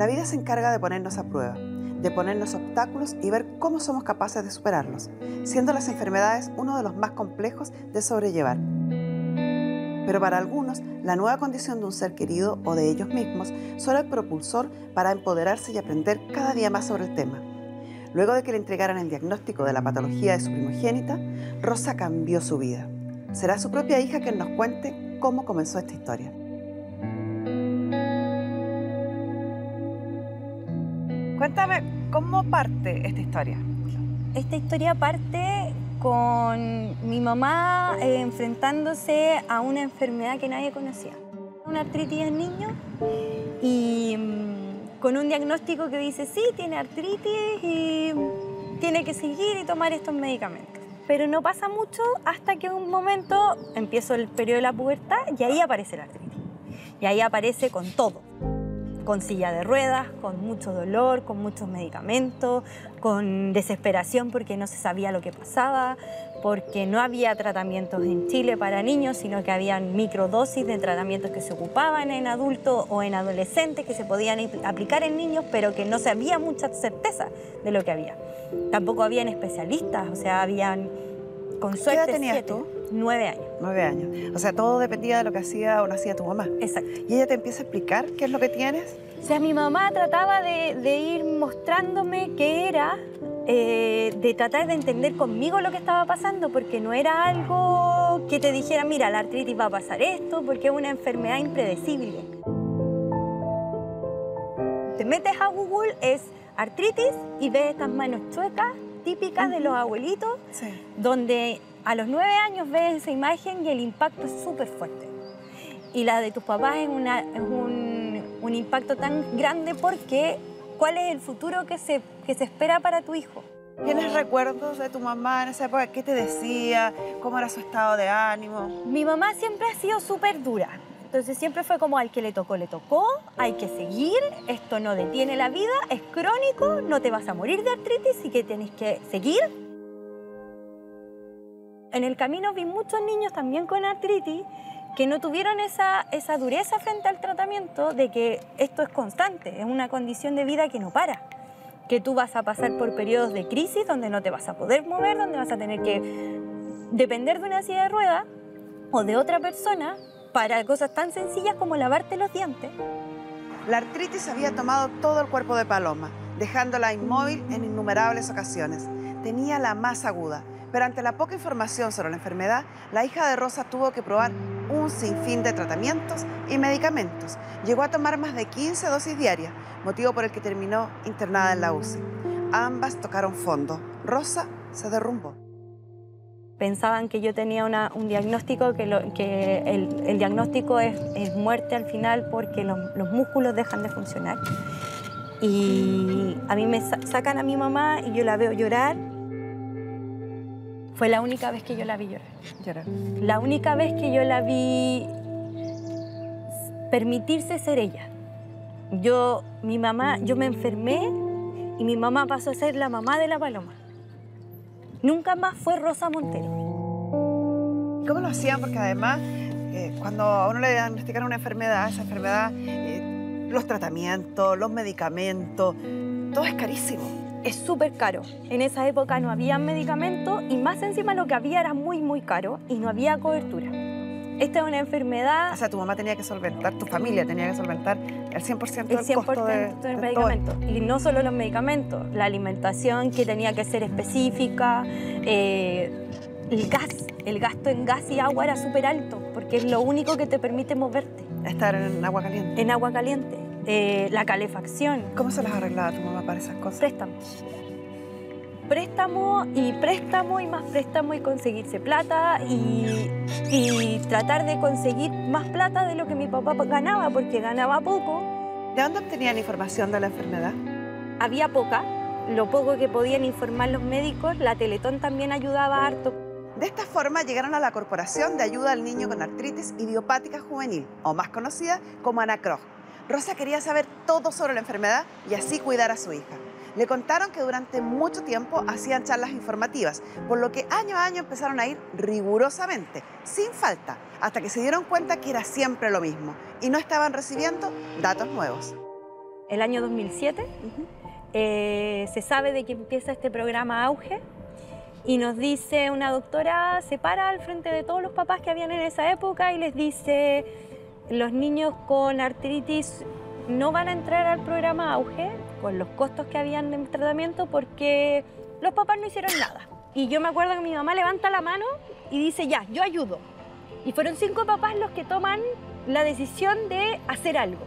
La vida se encarga de ponernos a prueba, de ponernos obstáculos y ver cómo somos capaces de superarlos, siendo las enfermedades uno de los más complejos de sobrellevar. Pero para algunos, la nueva condición de un ser querido o de ellos mismos son el propulsor para empoderarse y aprender cada día más sobre el tema. Luego de que le entregaran el diagnóstico de la patología de su primogénita, Rosa cambió su vida. Será su propia hija quien nos cuente cómo comenzó esta historia. Cuéntame, ¿cómo parte esta historia? Esta historia parte con mi mamá enfrentándose a una enfermedad que nadie conocía. Una artritis en niños y con un diagnóstico que dice sí, tiene artritis y tiene que seguir y tomar estos medicamentos. Pero no pasa mucho hasta que un momento empiezo el periodo de la pubertad y ahí aparece la artritis. Y ahí aparece con todo. Con silla de ruedas, con mucho dolor, con muchos medicamentos, con desesperación porque no se sabía lo que pasaba, porque no había tratamientos en Chile para niños, sino que habían microdosis de tratamientos que se ocupaban en adultos o en adolescentes, que se podían aplicar en niños, pero que no se había mucha certeza de lo que había. Tampoco habían especialistas, o sea, habían, con suerte, ¿Qué edad tenías 7, tú? 9 años. 9 años. O sea, todo dependía de lo que hacía o no hacía tu mamá. Exacto. ¿Y ella te empieza a explicar qué es lo que tienes? O sea, mi mamá trataba de ir mostrándome qué era, de tratar de entender conmigo lo que estaba pasando, porque no era algo que te dijera, mira, la artritis va a pasar esto, porque es una enfermedad impredecible. Te metes a Google, es artritis, y ves estas manos chuecas, típicas de los abuelitos, Sí. donde a los 9 años ves esa imagen y el impacto es súper fuerte. Y la de tus papás es un impacto tan grande porque ¿cuál es el futuro que se espera para tu hijo? ¿Tienes recuerdos de tu mamá en esa época? ¿Qué te decía? ¿Cómo era su estado de ánimo? Mi mamá siempre ha sido súper dura. Entonces siempre fue como al que le tocó, hay que seguir, esto no detiene la vida, es crónico, no te vas a morir de artritis y que tienes que seguir. En el camino vi muchos niños también con artritis que no tuvieron esa dureza frente al tratamiento de que esto es constante, es una condición de vida que no para, que tú vas a pasar por periodos de crisis donde no te vas a poder mover, donde vas a tener que depender de una silla de ruedas o de otra persona para cosas tan sencillas como lavarte los dientes. La artritis había tomado todo el cuerpo de Paloma, dejándola inmóvil en innumerables ocasiones. Tenía la más aguda, pero ante la poca información sobre la enfermedad, la hija de Rosa tuvo que probar un sinfín de tratamientos y medicamentos. Llegó a tomar más de 15 dosis diarias, motivo por el que terminó internada en la UCI. Ambas tocaron fondo. Rosa se derrumbó. Pensaban que yo tenía un diagnóstico, que el diagnóstico es muerte al final porque los músculos dejan de funcionar. Y a mí me sacan a mi mamá y yo la veo llorar. Fue la única vez que yo la vi llorar. La única vez que yo la vi permitirse ser ella. Yo me enfermé y mi mamá pasó a ser la mamá de la Paloma. Nunca más fue Rosa Montero. ¿Cómo lo hacían? Porque además, cuando a uno le diagnostican una enfermedad, esa enfermedad, los tratamientos, los medicamentos, todo es carísimo. Es súper caro. En esa época no había medicamentos y más encima lo que había era muy, muy caro y no había cobertura. Esta es una enfermedad... O sea, tu mamá tenía que solventar, tu familia tenía que solventar el 100% del costo del medicamento. Y no solo los medicamentos, la alimentación que tenía que ser específica, el gasto en gas y agua era súper alto porque es lo único que te permite moverte. Estar en agua caliente. En agua caliente. La calefacción. ¿Cómo se las arreglaba tu mamá para esas cosas? Préstamos. Préstamo y más préstamo y conseguirse plata y tratar de conseguir más plata de lo que mi papá ganaba, porque ganaba poco. ¿De dónde obtenían información de la enfermedad? Había poca, lo poco que podían informar los médicos, la Teletón también ayudaba harto. De esta forma llegaron a la Corporación de Ayuda al Niño con Artritis Idiopática Juvenil, o más conocida como ANACROJ. Rosa quería saber todo sobre la enfermedad y así cuidar a su hija. Le contaron que durante mucho tiempo hacían charlas informativas, por lo que año a año empezaron a ir rigurosamente, sin falta, hasta que se dieron cuenta que era siempre lo mismo y no estaban recibiendo datos nuevos. el año 2007. Se sabe de que empieza este programa Auge y nos dice una doctora, se para al frente de todos los papás que habían en esa época y les dice: los niños con artritis no van a entrar al programa Auge con los costos que habían en tratamiento porque los papás no hicieron nada. Y yo me acuerdo que mi mamá levanta la mano y dice: ya, yo ayudo. Y fueron 5 papás los que toman la decisión de hacer algo,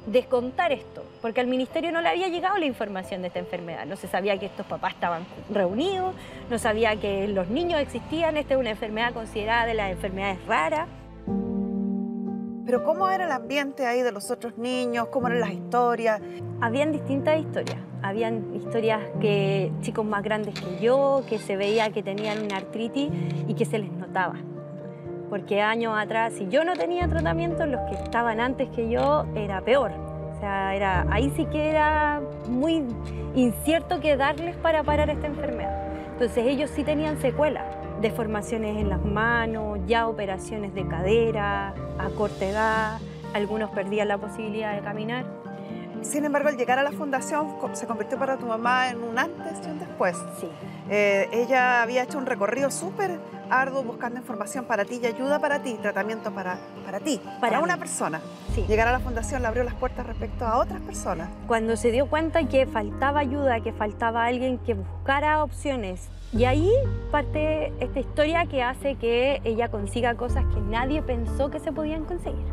descontar esto, porque al ministerio no le había llegado la información de esta enfermedad. No se sabía que estos papás estaban reunidos, no sabía que los niños existían. Esta es una enfermedad considerada de las enfermedades raras. Pero ¿cómo era el ambiente ahí de los otros niños? ¿Cómo eran las historias? Habían distintas historias. Habían historias que chicos más grandes que yo, que se veía que tenían una artritis y que se les notaba. Porque años atrás, si yo no tenía tratamiento, los que estaban antes que yo era peor. O sea, ahí sí que era muy incierto qué darles para parar esta enfermedad. Entonces ellos sí tenían secuelas, deformaciones en las manos, ya operaciones de cadera, a corta edad, algunos perdían la posibilidad de caminar. Sin embargo, al llegar a la fundación se convirtió para tu mamá en un antes y un después. Sí. Ella había hecho un recorrido súper arduo buscando información para ti y ayuda para ti, tratamiento para ti, para una persona. Sí. Llegar a la fundación le abrió las puertas respecto a otras personas. Cuando se dio cuenta que faltaba ayuda, que faltaba alguien que buscara opciones, y ahí parte esta historia que hace que ella consiga cosas que nadie pensó que se podían conseguir.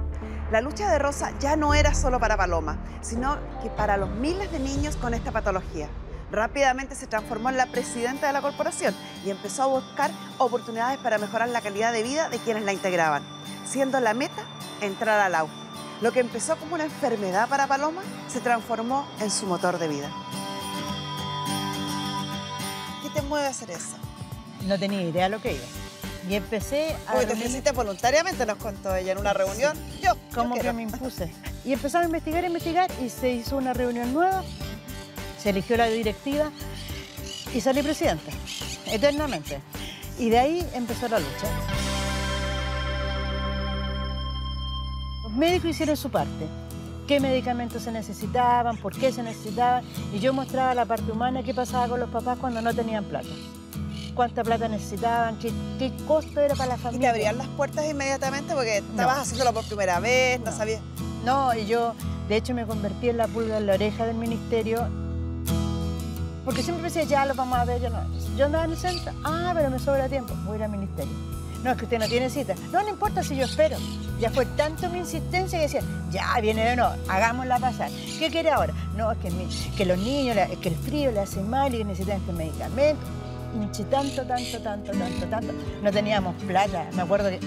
La lucha de Rosa ya no era solo para Paloma, sino que para los miles de niños con esta patología. Rápidamente se transformó en la presidenta de la corporación y empezó a buscar oportunidades para mejorar la calidad de vida de quienes la integraban, siendo la meta entrar al AUGE. Lo que empezó como una enfermedad para Paloma se transformó en su motor de vida. ¿Qué te mueve a hacer eso? No tenía idea de lo que iba. Y empecé a... Porque te ofreciste voluntariamente, nos contó ella en una reunión. Sí. ¿Cómo que me impuse? Y empezamos a investigar y se hizo una reunión nueva, se eligió la directiva y salí presidenta, eternamente. Y de ahí empezó la lucha. Los médicos hicieron su parte. Qué medicamentos se necesitaban, por qué se necesitaban. Y yo mostraba la parte humana, qué pasaba con los papás cuando no tenían plata. Cuánta plata necesitaban, qué costo era para la familia. ¿Y te abrían las puertas inmediatamente porque estabas haciéndolo por primera vez, no sabías? No, y yo, de hecho, me convertí en la pulga en la oreja del ministerio. Porque siempre me decía, ya lo vamos a ver, yo andaba en el centro. Ah, pero me sobra tiempo, voy a ir al ministerio. No, es que usted no tiene cita. No, no importa si yo espero. Ya fue tanto mi insistencia que decía, ya viene de nuevo, hagámosla pasar. ¿Qué quiere ahora? No, es que los niños, que el frío le hace mal y que necesitan este medicamento. Hinché tanto. No teníamos plata. Me acuerdo que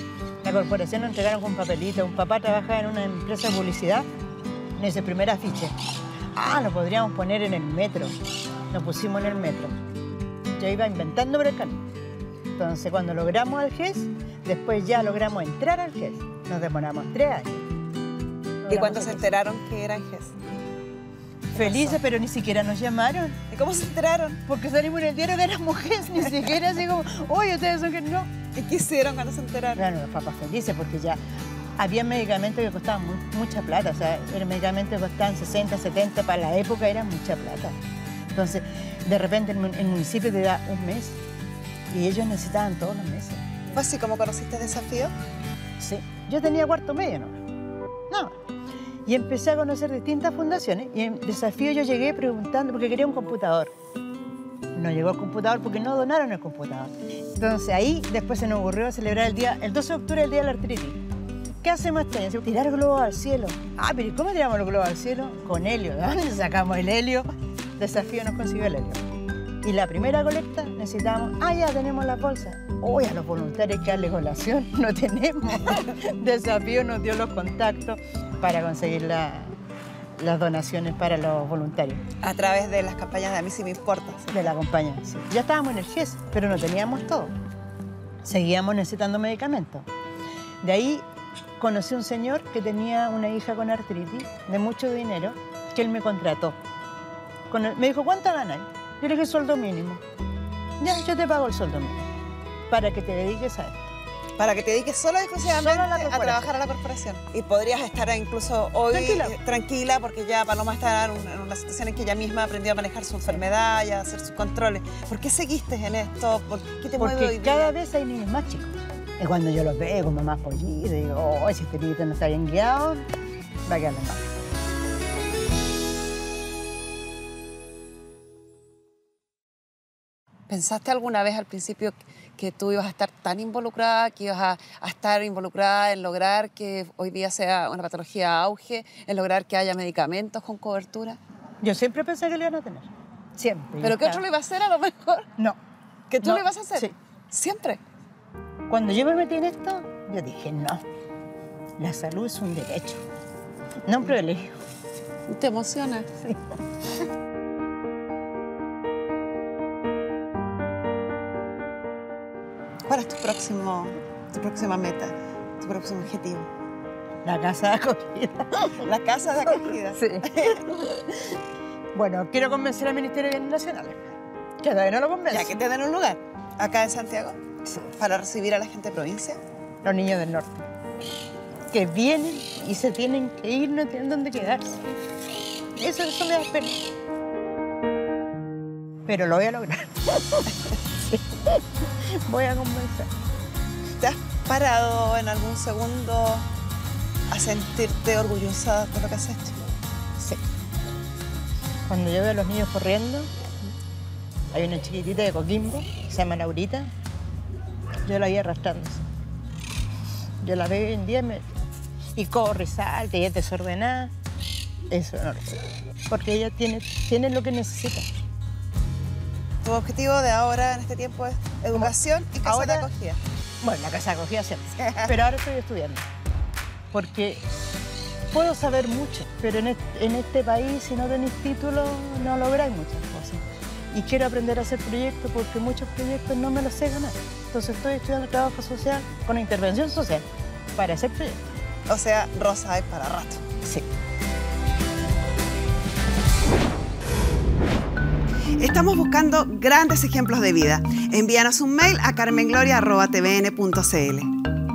la corporación nos entregaron con un papelito. Un papá trabajaba en una empresa de publicidad. En ese primer afiche. Ah, lo podríamos poner en el metro. Nos pusimos en el metro. Yo iba inventando por el camino. Entonces, cuando logramos el GES, después ya logramos entrar al GES. Nos demoramos 3 años. ¿Y cuándo se enteraron que eran GES? Felices, pero ni siquiera nos llamaron. ¿Y cómo se enteraron? Porque salimos en el diario que éramos GES, ni siquiera así como, oye, ustedes son GES, no. ¿Y qué hicieron cuando se enteraron? Bueno, los papás felices, porque ya había medicamentos que costaban mucha plata. O sea, eran medicamentos que costaban 60, 70, para la época era mucha plata. Entonces, de repente el municipio te da un mes y ellos necesitaban todos los meses. ¿Fue así como conociste Desafío? Sí, yo tenía cuarto medio, ¿no? Y empecé a conocer distintas fundaciones y en Desafío yo llegué preguntando porque quería un computador. No llegó el computador porque no donaron el computador. Entonces ahí después se nos ocurrió celebrar el 12 de octubre, el Día de la Artritis. ¿Qué hacemos este año? Tirar globos al cielo. Ah, pero ¿cómo tiramos los globos al cielo? Con helio. ¿De dónde sacamos el helio? Desafío nos consiguió el helio. Y la primera colecta necesitábamos, ya tenemos la bolsa. Uy, a los voluntarios que darle colación no tenemos. Desafío nos dio los contactos para conseguir las donaciones para los voluntarios. A través de las campañas de A mí sí me importa. ¿Sí? De la compañía, sí. Ya estábamos en el GES, pero no teníamos todo. Seguíamos necesitando medicamentos. De ahí conocí a un señor que tenía una hija con artritis, de mucho dinero, que él me contrató. Me dijo, ¿cuánto ganáis? Yo le dije, sueldo mínimo. Ya, yo te pago el sueldo mínimo para que te dediques a esto. Para que te dediques solo y exclusivamente Solo a la a corporación. trabajar a la corporación. Y podrías estar incluso hoy tranquila porque ya Paloma está en una situación en que ella misma aprendió a manejar su enfermedad y a hacer sus controles. ¿Por qué seguiste en esto? ¿Por qué te mueve hoy Porque día? cada vez hay niños más chicos. Y cuando yo los veo como más pollitos, digo, oh, si este niñito no está bien guiado, va a quedar mal. ¿Pensaste alguna vez al principio que tú ibas a estar tan involucrada, que ibas a estar involucrada en lograr que hoy día sea una patología auge, en lograr que haya medicamentos con cobertura? Yo siempre pensé que lo iban a tener. Siempre. ¿Pero qué otro lo iba a hacer a lo mejor? No. ¿Que tú No, lo ibas a hacer? sí. ¿Siempre? Cuando yo me metí en esto, yo dije, no. La salud es un derecho, no un privilegio. ¿Te emociona? Sí. ¿Cuál es tu próxima meta, tu próximo objetivo? La casa de acogida. La casa de acogida. Sí. Bueno, quiero convencer al Ministerio de Bienes Nacionales, que todavía no lo convence. Ya que te den un lugar, acá en Santiago, Sí. para recibir a la gente de provincia. Los niños del norte, que vienen y se tienen que ir, no tienen dónde quedarse. Eso me da pena. Pero lo voy a lograr. Sí. Voy a convencer. ¿Te has parado en algún segundo a sentirte orgullosa de lo que has hecho? Sí. Cuando yo veo a los niños corriendo, hay una chiquitita de Coquimbo, que se llama Laurita, yo la vi arrastrándose. Yo la veo hoy en día y corre, y salta, y es desordenada. Eso no lo sé. Porque ella tiene lo que necesita. Tu objetivo de ahora, en este tiempo, es educación y casa de Ahora- acogida. Bueno, la casa de acogida siempre. Pero ahora estoy estudiando. Porque puedo saber mucho, pero en este país, si no tenéis título, no lográis muchas cosas. Y quiero aprender a hacer proyectos porque muchos proyectos no me los sé ganar. Entonces estoy estudiando trabajo social con intervención social para hacer proyectos. O sea, rosa hay para rato. Sí. Estamos buscando grandes ejemplos de vida. Envíanos un mail a carmengloria@tvn.cl.